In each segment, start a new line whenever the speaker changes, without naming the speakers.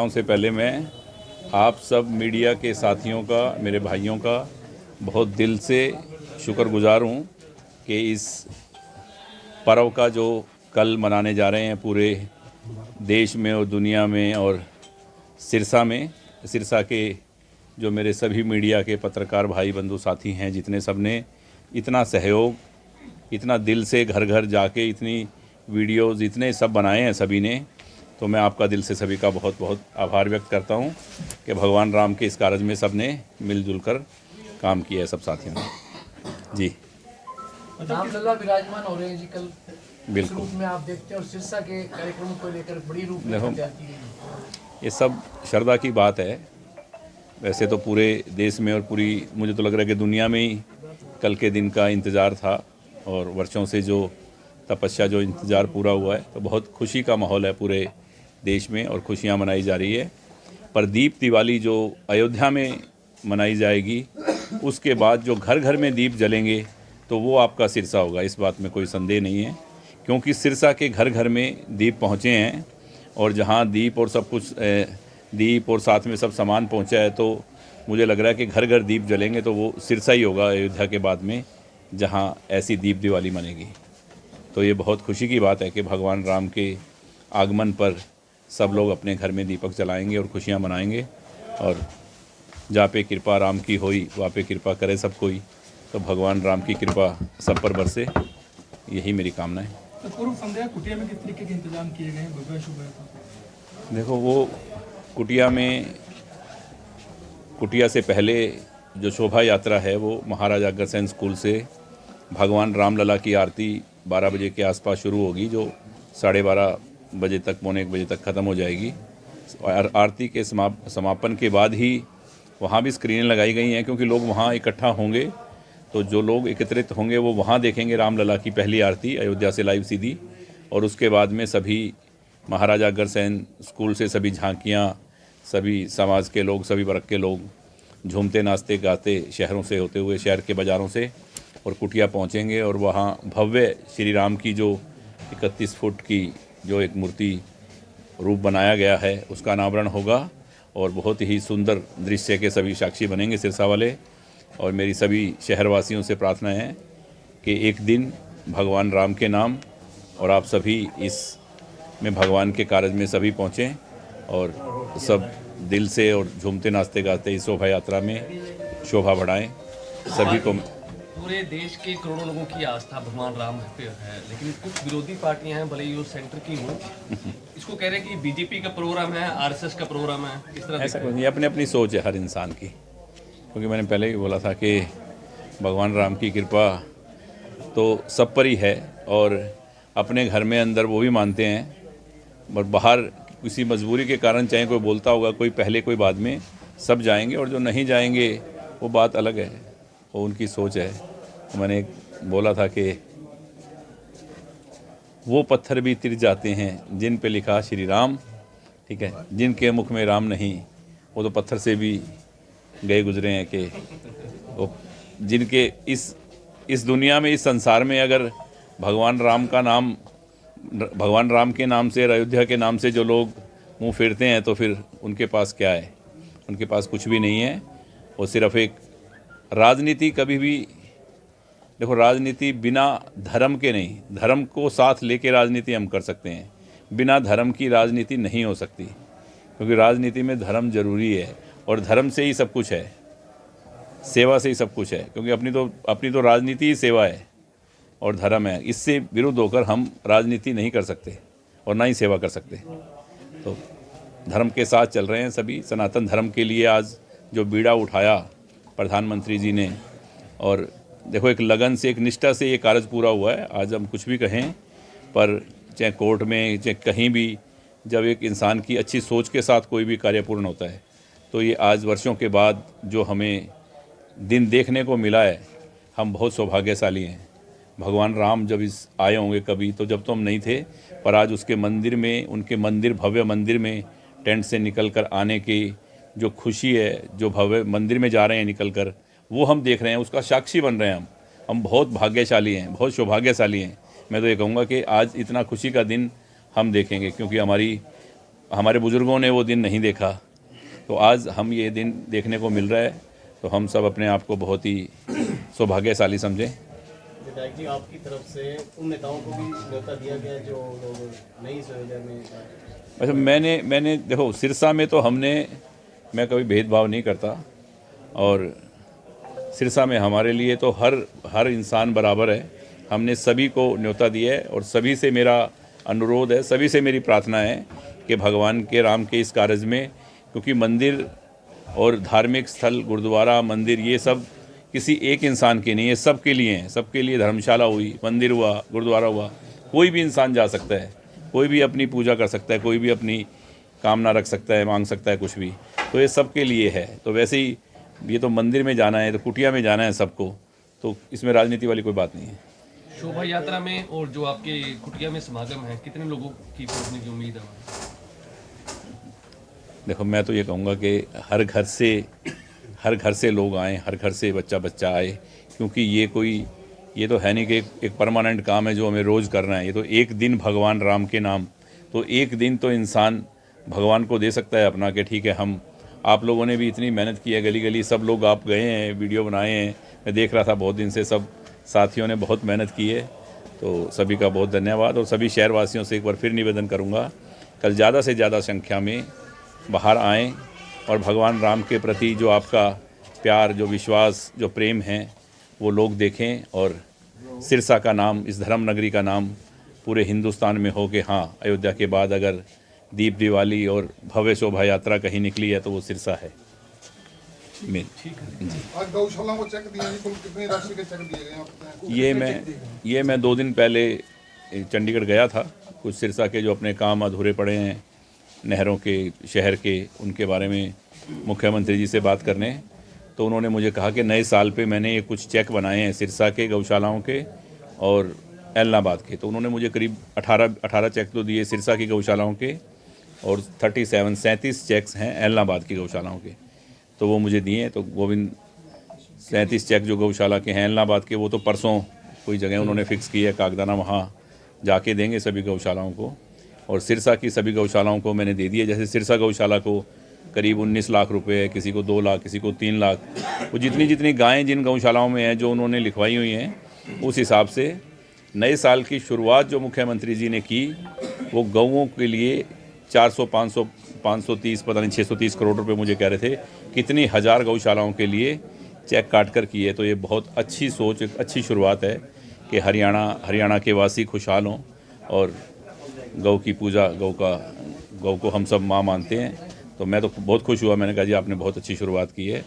बताऊं से पहले मैं आप सब मीडिया के साथियों का, मेरे भाइयों का बहुत दिल से शुक्रगुजार हूं कि इस पर्व का जो कल मनाने जा रहे हैं पूरे देश में और दुनिया में और सिरसा के जो मेरे सभी मीडिया के पत्रकार भाई बंधु साथी हैं, जितने सब ने इतना सहयोग, इतना दिल से घर घर जाके इतनी वीडियोज़ इतने सब बनाए हैं सभी ने, तो मैं आपका दिल से सभी का बहुत बहुत आभार व्यक्त करता हूं कि भगवान राम के इस कार्य में सब ने मिलजुल कर काम किया है, सब साथियों ने। जी
रामलला विराजमान हो रहे हैं जी कल,
बिल्कुल।
रूप में आप देखते हैं और सिरसा के कार्यक्रम को लेकर बड़ी रूप में
देखो,
तैयार की गई।
ये सब श्रद्धा की बात है। वैसे तो पूरे देश में और पूरी, मुझे तो लग रहा है कि दुनिया में ही कल के दिन का इंतज़ार था और वर्षों से जो तपस्या, जो इंतज़ार पूरा हुआ है, तो बहुत खुशी का माहौल है पूरे देश में और खुशियां मनाई जा रही है। पर दीप दिवाली जो अयोध्या में मनाई जाएगी, उसके बाद जो घर घर में दीप जलेंगे तो वो आपका सिरसा होगा, इस बात में कोई संदेह नहीं है, क्योंकि सिरसा के घर घर में दीप पहुँचे हैं और जहाँ दीप और सब कुछ दीप और साथ में सब सामान पहुँचा है, तो मुझे लग रहा है कि घर घर दीप जलेंगे तो वो सिरसा ही होगा अयोध्या के बाद में जहाँ ऐसी दीप दिवाली मनेगी। तो ये बहुत खुशी की बात है कि भगवान राम के आगमन पर सब लोग अपने घर में दीपक जलाएंगे और खुशियाँ मनाएंगे, और जहाँ पे कृपा राम की होई वहाँ पे कृपा करे सब कोई, तो भगवान राम की कृपा सब पर बरसे, यही मेरी कामना है।
तो पूर्व संध्या कुटिया में किस तरीके के इंतजाम किए गए हैं? भव्य शुभ है।
देखो, वो कुटिया से पहले जो शोभा यात्रा है वो महाराजा अग्रसेन स्कूल से भगवान रामलला की आरती 12 बजे के आसपास शुरू होगी, जो 12:30 बजे तक, पौने 1 बजे तक ख़त्म हो जाएगी। और आरती के समापन के बाद ही वहाँ भी स्क्रीनें लगाई गई हैं, क्योंकि लोग वहाँ इकट्ठा होंगे, तो जो लोग एकत्रित होंगे वो वहाँ देखेंगे रामलला की पहली आरती अयोध्या से लाइव सीधी, और उसके बाद में सभी महाराजा अग्रसेन स्कूल से सभी झांकियाँ, सभी समाज के लोग, सभी वर्ग के लोग झूमते नाचते गाते शहरों से होते हुए, शहर के बाज़ारों से और कुटिया पहुँचेंगे, और वहाँ भव्य श्री राम की जो 31 फुट की जो एक मूर्ति रूप बनाया गया है उसका अनावरण होगा, और बहुत ही सुंदर दृश्य के सभी साक्षी बनेंगे सिरसा वाले। और मेरी सभी शहरवासियों से प्रार्थना है कि एक दिन भगवान राम के नाम, और आप सभी इस में भगवान के कार्य में सभी पहुँचें और सब दिल से और झूमते नाचते गाते इस शोभा यात्रा में शोभा बढ़ाएं। सभी को
पूरे देश के करोड़ों लोगों की आस्था भगवान राम पे है, लेकिन कुछ विरोधी पार्टियां हैं, भले ही वो सेंटर की हो, इसको कह रहे हैं कि बीजेपी का प्रोग्राम है, आरएसएस का प्रोग्राम है। इस तरह
ऐसा कुछ नहीं, अपनी अपनी सोच है हर इंसान की, क्योंकि मैंने पहले ही बोला था कि भगवान राम की कृपा तो सब पर ही है, और अपने घर में अंदर वो भी मानते हैं, और बाहर किसी मजबूरी के कारण चाहे कोई बोलता होगा, कोई पहले कोई बाद में, सब जाएंगे, और जो नहीं जाएंगे वो बात अलग है, वो उनकी सोच है। तो मैंने बोला था कि वो पत्थर भी तिर जाते हैं जिन पे लिखा श्री राम, ठीक है, जिनके मुख में राम नहीं, वो तो पत्थर से भी गए गुजरे हैं, कि वो जिनके इस दुनिया में, इस संसार में अगर भगवान राम के नाम से, अयोध्या के नाम से जो लोग मुंह फेरते हैं, तो फिर उनके पास क्या है? उनके पास कुछ भी नहीं है। वो सिर्फ एक राजनीति, कभी भी देखो, राजनीति बिना धर्म के नहीं, धर्म को साथ लेके राजनीति हम कर सकते हैं, बिना धर्म की राजनीति नहीं हो सकती, क्योंकि राजनीति में धर्म जरूरी है, और धर्म से ही सब कुछ है, सेवा से ही सब कुछ है, क्योंकि अपनी तो राजनीति ही सेवा है और धर्म है। इससे विरुद्ध होकर हम राजनीति नहीं कर सकते और ना ही सेवा कर सकते। तो धर्म के साथ चल रहे हैं सभी। सनातन धर्म के लिए आज जो बीड़ा उठाया प्रधानमंत्री जी ने, और देखो, एक लगन से, एक निष्ठा से ये कार्य पूरा हुआ है। आज हम कुछ भी कहें, पर चाहे कोर्ट में, चाहे कहीं भी, जब एक इंसान की अच्छी सोच के साथ कोई भी कार्य पूर्ण होता है, तो ये आज वर्षों के बाद जो हमें दिन देखने को मिला है, हम बहुत सौभाग्यशाली हैं। भगवान राम जब आए होंगे कभी, तो जब तो हम नहीं थे, पर आज उसके मंदिर में, उनके मंदिर, भव्य मंदिर में टेंट से निकल कर आने की जो खुशी है, जो भव्य मंदिर में जा रहे हैं निकल कर, वो हम देख रहे हैं, उसका साक्षी बन रहे हैं हम बहुत भाग्यशाली हैं, बहुत सौभाग्यशाली हैं। मैं तो ये कहूँगा कि आज इतना खुशी का दिन हम देखेंगे, क्योंकि हमारी हमारे बुज़ुर्गों ने वो दिन नहीं देखा, तो आज हम ये दिन देखने को मिल रहा है, तो हम सब अपने आप को बहुत ही सौभाग्यशाली समझें।
विधायक जी, आपकी तरफ से उन नेताओं को भी न्योता दिया गया जो लोग नई सुविधा में।
अच्छा, मैंने देखो, सिरसा में तो मैं कभी भेदभाव नहीं करता, और सिरसा में हमारे लिए तो हर इंसान बराबर है। हमने सभी को न्योता दिया है, और सभी से मेरा अनुरोध है, सभी से मेरी प्रार्थना है कि भगवान के राम के इस कारज में, क्योंकि मंदिर और धार्मिक स्थल, गुरुद्वारा, मंदिर, ये सब किसी एक इंसान के नहीं है, सबके लिए हैं। सबके लिए धर्मशाला हुई, मंदिर हुआ, गुरुद्वारा हुआ, कोई भी इंसान जा सकता है, कोई भी अपनी पूजा कर सकता है, कोई भी अपनी कामना रख सकता है, मांग सकता है कुछ भी, तो ये सबके लिए है। तो वैसे ही ये तो मंदिर में जाना है, तो कुटिया में जाना है सबको, तो इसमें राजनीति वाली कोई बात नहीं है।
शोभा यात्रा में और जो आपके कुटिया में समागम है, कितने लोगों की पहुंचने की उम्मीद है?
देखो, मैं तो ये कहूँगा कि हर घर से लोग आएँ, हर घर से बच्चा आए, क्योंकि ये तो है नहीं कि एक परमानेंट काम है जो हमें रोज़ करना है। ये तो एक दिन भगवान राम के नाम, तो एक दिन तो इंसान भगवान को दे सकता है अपना, कि ठीक है, आप लोगों ने भी इतनी मेहनत की है, गली गली सब लोग आप गए हैं, वीडियो बनाए हैं, मैं देख रहा था बहुत दिन से, सब साथियों ने बहुत मेहनत की है, तो सभी का बहुत धन्यवाद। और सभी शहरवासियों से एक बार फिर निवेदन करूंगा, कल ज़्यादा से ज़्यादा संख्या में बाहर आएँ, और भगवान राम के प्रति जो आपका प्यार, जो विश्वास, जो प्रेम है, वो लोग देखें, और सिरसा का नाम, इस धर्म नगरी का नाम पूरे हिंदुस्तान में हो कि हाँ, अयोध्या के बाद अगर दीप दिवाली और भव्य शोभा यात्रा कहीं निकली है तो वो सिरसा है।
आज गौशाला को चेक दिया जी, कुल कितनी राशि के चेक दिए गए आपको?
ये मैं 2 दिन पहले चंडीगढ़ गया था। कुछ सिरसा के जो अपने काम अधूरे पड़े हैं, नहरों के, शहर के, उनके बारे में मुख्यमंत्री जी से बात करने, तो उन्होंने मुझे कहा कि नए साल पे मैंने ये कुछ चेक बनाए हैं सिरसा के गौशालाओं के और एलनाबाद के। तो उन्होंने मुझे करीब 18 चेक तो दिए सिरसा की गौशालाओं के, और 37 चेक्स हैं एलनाबाद की गौशालाओं के, तो वो मुझे दिए। तो गोविंद 37 चेक जो गौशाला के हैं एलनाबाद के, वो तो परसों कोई जगह उन्होंने फ़िक्स की है, कागदाना वहाँ जाके देंगे सभी गौशालाओं को। और सिरसा की सभी गौशालाओं को मैंने दे दिए। जैसे सिरसा गौशाला को करीब 19 लाख रुपए है, किसी को 2 लाख, किसी को 3 लाख, वो जितनी गायें जिन गौशालाओं में हैं जो उन्होंने लिखवाई हुई हैं, उस हिसाब से नए साल की शुरुआत जो मुख्यमंत्री जी ने की, वो गौओं के लिए 400, 500, 530, पता नहीं 630 करोड़ रुपए मुझे कह रहे थे, कितनी हज़ार गौशालाओं के लिए चेक काट कर किए। तो ये बहुत अच्छी सोच, एक अच्छी शुरुआत है कि हरियाणा के वासी खुशहाल हों, और गौ की पूजा, गौ को हम सब माँ मानते हैं। तो मैं तो बहुत खुश हुआ, मैंने कहा जी आपने बहुत अच्छी शुरुआत की है।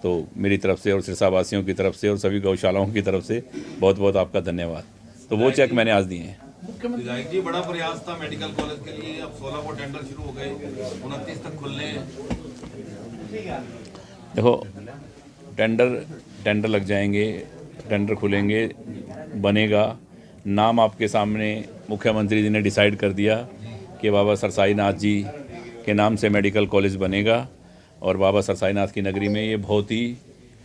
तो मेरी तरफ से और सिरसा वासियों की तरफ से और सभी गौशालाओं की तरफ से बहुत बहुत आपका धन्यवाद। तो वो चेक मैंने आज दिए हैं।
विधायक जी, बड़ा प्रयास था मेडिकल कॉलेज के लिए, अब 16 को टेंडर शुरू हो गए, 29 तक खुलने हैं।
देखो, टेंडर लग जाएंगे, टेंडर खुलेंगे, बनेगा। नाम आपके सामने मुख्यमंत्री जी ने डिसाइड कर दिया कि बाबा सरसाईनाथ जी के नाम से मेडिकल कॉलेज बनेगा, और बाबा सरसाईनाथ की नगरी में ये बहुत ही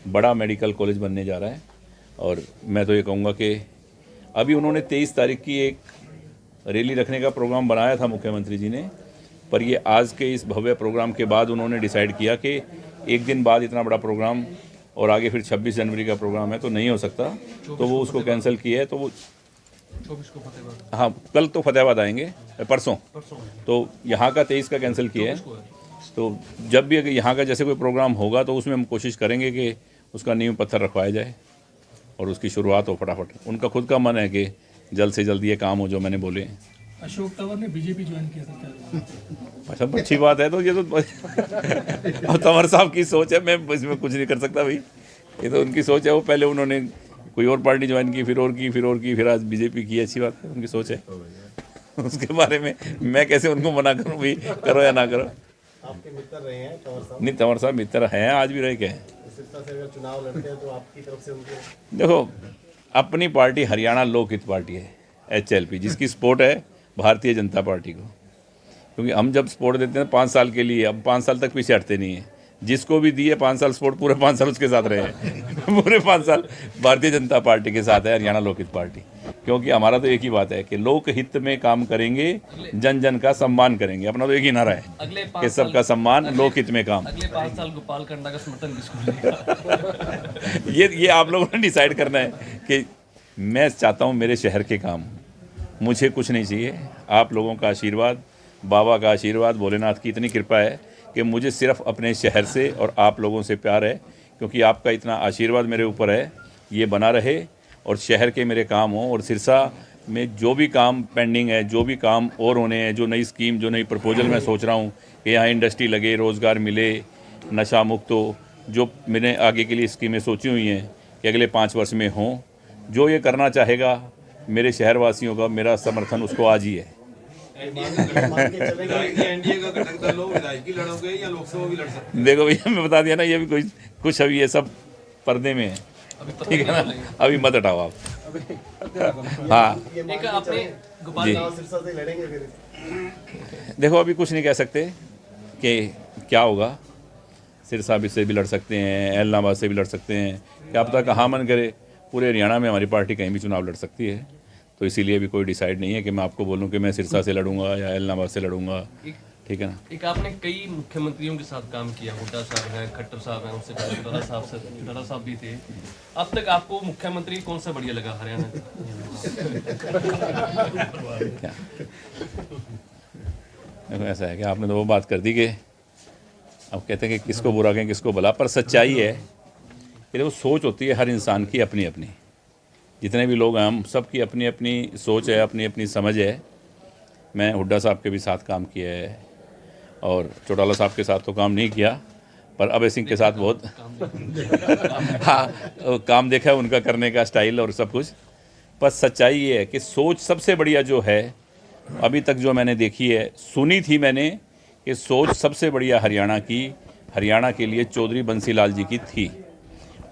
बड़ा मेडिकल कॉलेज बनने जा रहा है। और मैं तो ये कहूँगा कि अभी उन्होंने 23 तारीख की एक रैली रखने का प्रोग्राम बनाया था मुख्यमंत्री जी ने, पर ये आज के इस भव्य प्रोग्राम के बाद उन्होंने डिसाइड किया कि एक दिन बाद इतना बड़ा प्रोग्राम और आगे फिर 26 जनवरी का प्रोग्राम है तो नहीं हो सकता, तो वो उसको कैंसिल किया है। तो वो
24 को फतेहाबाद,
हाँ, कल तो फतेहाबाद आएंगे, परसों तो यहाँ का 23 का कैंसिल किया है। तो जब भी अगर यहाँ का जैसे कोई प्रोग्राम होगा तो उसमें हम कोशिश करेंगे कि उसका नींव पत्थर रखवाया जाए और उसकी शुरुआत हो फटाफट। उनका खुद का मन है कि जल्द से जल्द ये काम हो जो मैंने बोले हैं।
अशोक तंवर ने बीजेपी ज्वाइन किया था।
अच्छा, अच्छी बात है। तो ये तो तंवर साहब की सोच है, मैं इसमें कुछ नहीं कर सकता भाई, ये तो उनकी सोच है। वो पहले उन्होंने कोई और पार्टी ज्वाइन की, फिर और की, फिर आज बीजेपी की। अच्छी बात है, उनकी सोच है। उसके बारे में मैं कैसे उनको मना करूँ भाई, करो या ना करो।
आपके मित्र रहे हैं तंवर साहब?
नहीं, तंवर साहब मित्र हैं, आज भी रहे क्या है।
सिरसा से अगर चुनाव लड़ते हैं तो आपकी तरफ से उनके?
देखो, अपनी पार्टी हरियाणा लोकहित पार्टी है, HLP, जिसकी सपोर्ट है भारतीय जनता पार्टी को। क्योंकि हम जब सपोर्ट देते हैं 5 साल के लिए, अब 5 साल तक पीछे हटते नहीं हैं। जिसको भी दिए 5 साल सपोर्ट, पूरे 5 साल उसके साथ रहे हैं। पूरे 5 साल भारतीय जनता पार्टी के साथ है हरियाणा लोकहित पार्टी। क्योंकि हमारा तो एक ही बात है कि लोक हित में काम करेंगे, जन जन का सम्मान करेंगे। अपना तो एक ही नारा है
अगले
कि
5
सबका सम्मान, लोक हित में काम।
अगले 5 साल गोपाल कांडा का समर्थन किसको मिलेगा?
ये आप लोगों ने डिसाइड करना है कि मैं चाहता हूँ मेरे शहर के काम, मुझे कुछ नहीं चाहिए। आप लोगों का आशीर्वाद, बाबा का आशीर्वाद, भोलेनाथ की इतनी कृपा है कि मुझे सिर्फ अपने शहर से और आप लोगों से प्यार है, क्योंकि आपका इतना आशीर्वाद मेरे ऊपर है। ये बना रहे और शहर के मेरे काम हों, और सिरसा में जो भी काम पेंडिंग है, जो भी काम और होने हैं, जो नई स्कीम, जो नई प्रपोजल मैं सोच रहा हूँ कि यहाँ इंडस्ट्री लगे, रोज़गार मिले, नशा मुक्त हो, जो मैंने आगे के लिए स्कीमें सोची हुई हैं कि अगले 5 वर्ष में हों, जो ये करना चाहेगा मेरे शहरवासियों का मेरा समर्थन उसको आज ही है।
एनडीए का घटक दल हो, विधायकी लड़ोगे या लोकसभा भी लड़ सकते
देखो भैया, मैं बता दिया ना, ये भी कोई कुछ अभी ये सब पर्दे में है, ठीक है ना, अभी मत हटाओ आप। हाँ
एक आपने गोपाल
जी,
सिरसा से लड़ेंगे फिर?
देखो अभी कुछ नहीं कह सकते कि क्या होगा। सिरसा से भी लड़ सकते हैं, एलनाबाद से भी लड़ सकते हैं, क्या पता कहाँ मन करे। पूरे हरियाणा में हमारी पार्टी कहीं भी चुनाव लड़ सकती है, तो इसीलिए अभी कोई डिसाइड नहीं है कि मैं आपको बोलूं कि मैं सिरसा से लड़ूंगा या एलनाबाद से लड़ूंगा, ठीक है ना।
एक आपने कई मुख्यमंत्रियों के साथ काम किया, हुड्डा साहब हैं, खट्टर साहब हैं, उससे पहले चौटाला साहब भी थे। अब तक आपको मुख्यमंत्री कौन सा बढ़िया लगा हरियाणा का?
क्या देखो ऐसा है कि आपने तो वो बात कर दी कि अब कहते हैं कि किसको बुरा कहें किसको भला, पर सच्चाई है कि देखो सोच होती है हर इंसान की अपनी अपनी। जितने भी लोग हैं हम सबकी अपनी अपनी सोच है, अपनी अपनी समझ है। मैं हुड्डा साहब के भी साथ काम किया है और चौटाला साहब के साथ तो काम नहीं किया, पर अभय सिंह के साथ बहुत हाँ काम देखा है उनका करने का स्टाइल और सब कुछ। पर सच्चाई ये है कि सोच सबसे बढ़िया जो है अभी तक जो मैंने देखी है, सुनी थी मैंने, कि सोच सबसे बढ़िया हरियाणा के लिए चौधरी बंसीलाल जी की थी।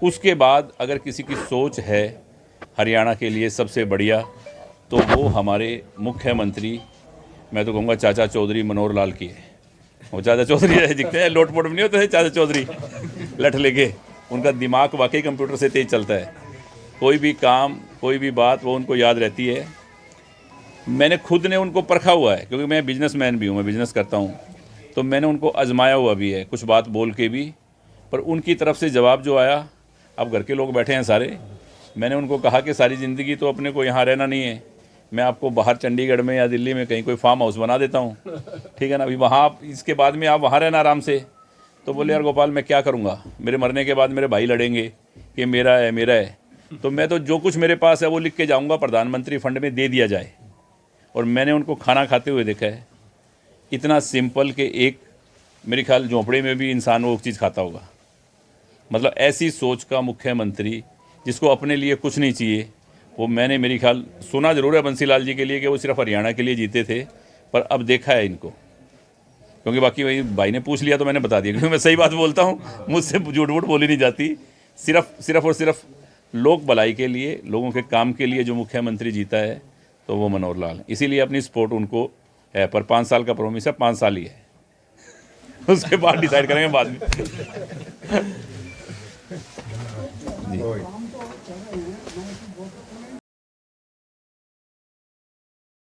उसके बाद अगर किसी की सोच है हरियाणा के लिए सबसे बढ़िया, तो वो हमारे मुख्यमंत्री, मैं तो कहूँगा चाचा चौधरी मनोहर लाल की है। वो चाचा चौधरी जैसे दिखते हैं, लोट पोट में नहीं होते हैं चाचा चौधरी लठ लेके। उनका दिमाग वाकई कंप्यूटर से तेज चलता है, कोई भी काम, कोई भी बात वो उनको याद रहती है। मैंने खुद ने उनको परखा हुआ है, क्योंकि मैं बिजनेसमैन भी हूँ, मैं बिज़नेस करता हूँ, तो मैंने उनको आजमाया हुआ भी है, कुछ बात बोल के भी। पर उनकी तरफ से जवाब जो आया, अब घर के लोग बैठे हैं सारे, मैंने उनको कहा कि सारी ज़िंदगी तो अपने को यहाँ रहना नहीं है, मैं आपको बाहर चंडीगढ़ में या दिल्ली में कहीं कोई फार्म हाउस बना देता हूँ, ठीक है ना। अभी वहाँ आप इसके बाद में आप वहाँ रहना आराम से। तो बोले यार गोपाल मैं क्या करूँगा, मेरे मरने के बाद मेरे भाई लड़ेंगे कि मेरा है मेरा है। तो मैं तो जो कुछ मेरे पास है वो लिख के जाऊँगा, प्रधानमंत्री फंड में दे दिया जाए। और मैंने उनको खाना खाते हुए देखा है, इतना सिंपल कि एक मेरे ख्याल झोंपड़े में भी इंसान वो चीज़ खाता होगा। मतलब ऐसी सोच का मुख्यमंत्री जिसको अपने लिए कुछ नहीं चाहिए, वो मैंने मेरी ख्याल सुना जरूर है बंसीलाल जी के लिए कि वो सिर्फ हरियाणा के लिए जीते थे, पर अब देखा है इनको। क्योंकि बाकी वही भाई ने पूछ लिया तो मैंने बता दिया, क्योंकि मैं सही बात बोलता हूँ, मुझसे झूठ वूठ बोली नहीं जाती। सिर्फ और सिर्फ लोक भलाई के लिए, लोगों के काम के लिए जो मुख्यमंत्री जीता है तो वो मनोहर लाल। इसीलिए अपनी सपोर्ट उनको है, पर 5 साल का प्रोमिस है, 5 साल ही है, उसके बाद डिसाइड करेंगे बाद में। जी